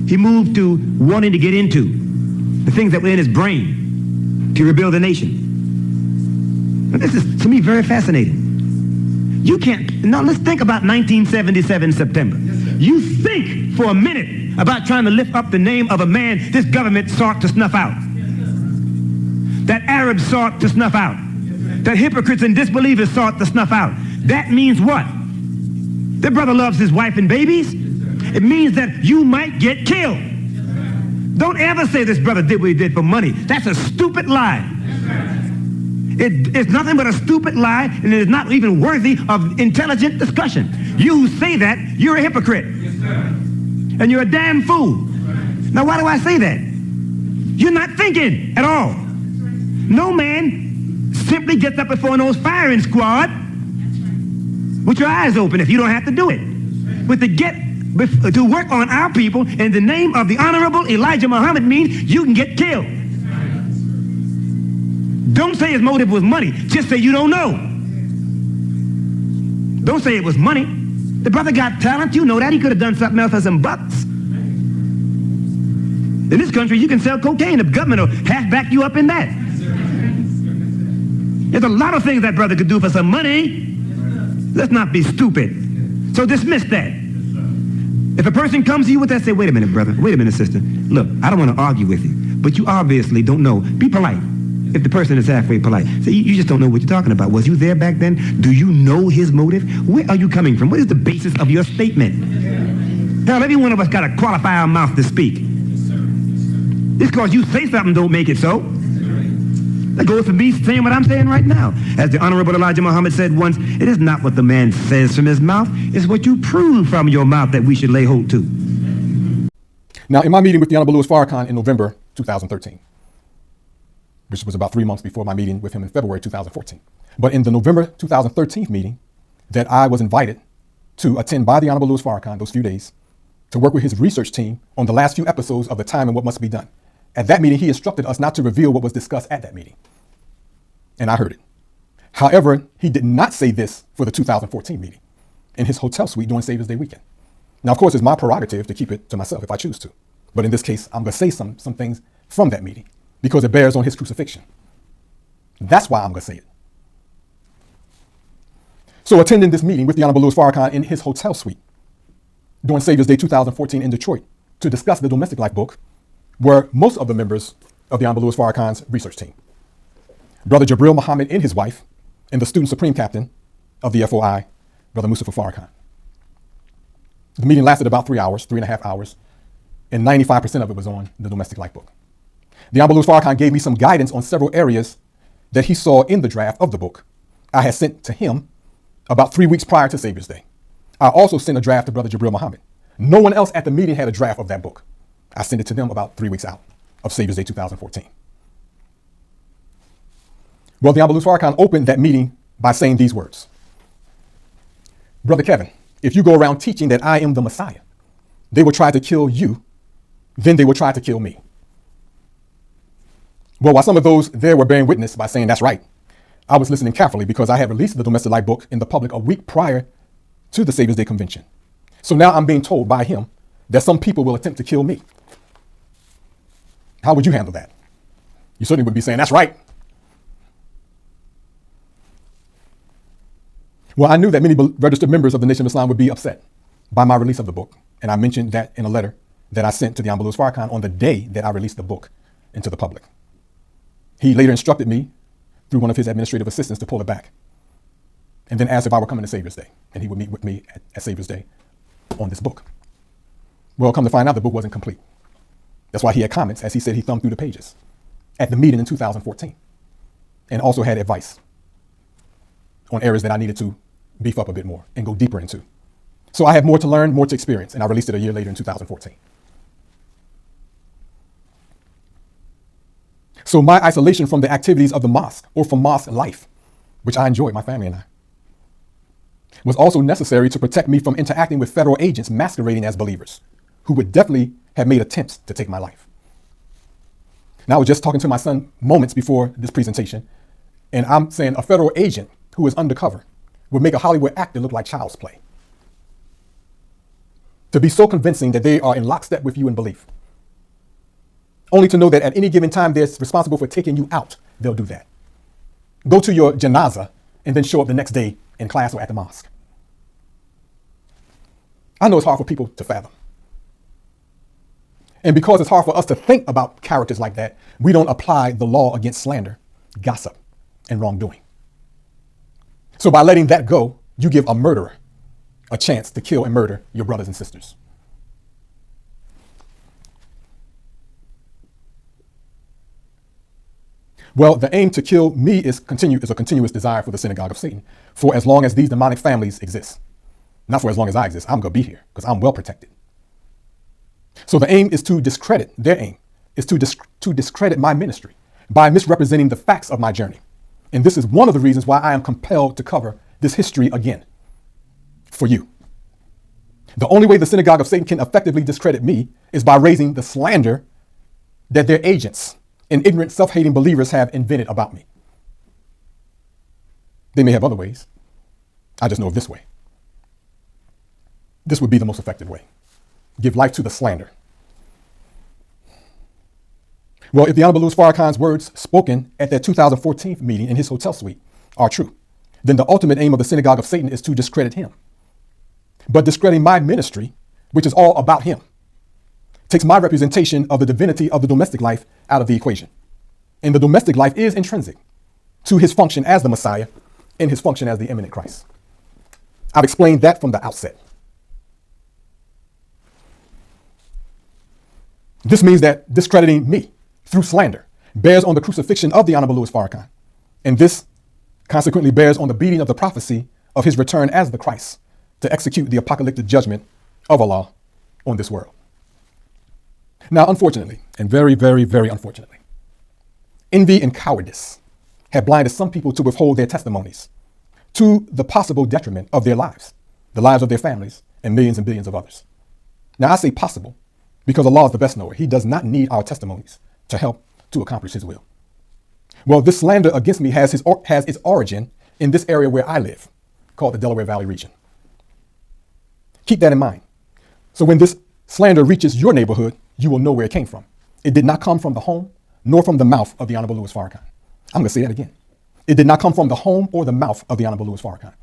He moved to wanting to get into the things that were in his brain to rebuild the nation. And this is, to me, very fascinating. You can't, now let's think about 1977 September. You think for a minute about trying to lift up the name of a man this government sought to snuff out. That Arabs sought to snuff out. That hypocrites and disbelievers sought to snuff out. That means what? The brother loves his wife and babies. It means that you might get killed. Don't ever say this brother did what he did for money. That's a stupid lie. It's nothing but a stupid lie, and it is not even worthy of intelligent discussion. You who say that, you're a hypocrite. And you're a damn fool. Now, why do I say that? You're not thinking at all. No man simply gets up before those firing squad with your eyes open if you don't have to do it. But to work on our people in the name of the Honorable Elijah Muhammad means you can get killed. Don't say his motive was money. Just say you don't know. Don't say it was money. The brother got talent. You know that. He could have done something else for some bucks. In this country, you can sell cocaine. The government will half back you up in that. There's a lot of things that brother could do for some money. Let's not be stupid. So dismiss that. If a person comes to you with that, say, wait a minute, brother. Wait a minute, sister. Look, I don't want to argue with you, but you obviously don't know. Be polite. If the person is halfway polite. Say, you just don't know what you're talking about. Was you there back then? Do you know his motive? Where are you coming from? What is the basis of your statement? Hell, every one of us got to qualify our mouth to speak. Just because you say something don't make it so. That goes for me saying what I'm saying right now. As the Honorable Elijah Muhammad said once, it is not what the man says from his mouth, it's what you prove from your mouth that we should lay hold to. Now, in my meeting with the Honorable Louis Farrakhan in November 2013, which was about 3 months before my meeting with him in February 2014. But in the November 2013 meeting that I was invited to attend by the Honorable Louis Farrakhan those few days to work with his research team on the last few episodes of The Time and What Must Be Done. At that meeting, he instructed us not to reveal what was discussed at that meeting. And I heard it. However, he did not say this for the 2014 meeting in his hotel suite during Saviours Day weekend. Now, of course, it's my prerogative to keep it to myself if I choose to. But in this case, I'm going to say some things from that meeting because it bears on his crucifixion. That's why I'm going to say it. So attending this meeting with the Honorable Louis Farrakhan in his hotel suite during Saviours Day 2014 in Detroit to discuss the domestic life book were most of the members of the Honorable Louis Farrakhan's research team. Brother Jabril Muhammad and his wife, and the student supreme captain of the FOI, Brother Merciful Farrakhan. The meeting lasted about 3.5 hours, and 95% of it was on the domestic life book. The Honorable Louis Farrakhan gave me some guidance on several areas that he saw in the draft of the book I had sent to him about 3 weeks prior to Saviours Day. I also sent a draft to Brother Jabril Muhammad. No one else at the meeting had a draft of that book. I sent it to them about 3 weeks out of Saviours Day 2014. Well, the Honorable Louis Farrakhan opened that meeting by saying these words. Brother Kevin, if you go around teaching that I am the Messiah, they will try to kill you, then they will try to kill me. Well, while some of those there were bearing witness by saying that's right, I was listening carefully because I had released the domestic life book in the public a week prior to the Saviours Day convention. So now I'm being told by him that some people will attempt to kill me. How would you handle that? You certainly would be saying, that's right. Well, I knew that many registered members of the Nation of Islam would be upset by my release of the book. And I mentioned that in a letter that I sent to the Honorable Louis Farrakhan on the day that I released the book into the public. He later instructed me through one of his administrative assistants to pull it back and then asked if I were coming to Saviours Day and he would meet with me at Saviours Day on this book. Well, come to find out, the book wasn't complete. That's why he had comments, as he said he thumbed through the pages at the meeting in 2014 and also had advice on areas that I needed to beef up a bit more and go deeper into. So I have more to learn, more to experience, and I released it a year later in 2014. So my isolation from the activities of the mosque or from mosque life, which I enjoyed, my family and I, was also necessary to protect me from interacting with federal agents masquerading as believers who would definitely have made attempts to take my life. Now, I was just talking to my son moments before this presentation, and I'm saying a federal agent who is undercover would make a Hollywood actor look like child's play. to be so convincing that they are in lockstep with you in belief, only to know that at any given time they're responsible for taking you out. They'll do that. Go to your janazah and then show up the next day in class or at the mosque. I know it's hard for people to fathom. And because it's hard for us to think about characters like that, we don't apply the law against slander, gossip, and wrongdoing. So by letting that go, you give a murderer a chance to kill and murder your brothers and sisters. Well, the aim to kill me is a continuous desire for the synagogue of Satan, for as long as these demonic families exist. Not for as long as I exist. I'm going to be here because I'm well protected. So the aim is to discredit, their aim is to discredit my ministry by misrepresenting the facts of my journey. And this is one of the reasons why I am compelled to cover this history again for you. The only way the synagogue of Satan can effectively discredit me is by raising the slander that their agents and ignorant, self-hating believers have invented about me. They may have other ways. I just know of this way. This would be the most effective way. Give life to the slander. Well, if the Honorable Louis Farrakhan's words spoken at that 2014 meeting in his hotel suite are true, then the ultimate aim of the synagogue of Satan is to discredit him. But discrediting my ministry, which is all about him, takes my representation of the divinity of the domestic life out of the equation. And the domestic life is intrinsic to his function as the Messiah and his function as the imminent Christ. I've explained that from the outset. This means that discrediting me through slander bears on the crucifixion of the Honorable Louis Farrakhan. And this consequently bears on the beating of the prophecy of his return as the Christ to execute the apocalyptic judgment of Allah on this world. Now, unfortunately, and very, very, very unfortunately, envy and cowardice have blinded some people to withhold their testimonies to the possible detriment of their lives, the lives of their families, and millions and billions of others. Now, I say possible because Allah is the best knower. He does not need our testimonies to help to accomplish his will. Well, this slander against me has its origin in this area where I live, called the Delaware Valley region. Keep that in mind. So when this slander reaches your neighborhood, you will know where it came from. It did not come from the home, nor from the mouth of the Honorable Louis Farrakhan. I'm going to say that again. It did not come from the home or the mouth of the Honorable Louis Farrakhan.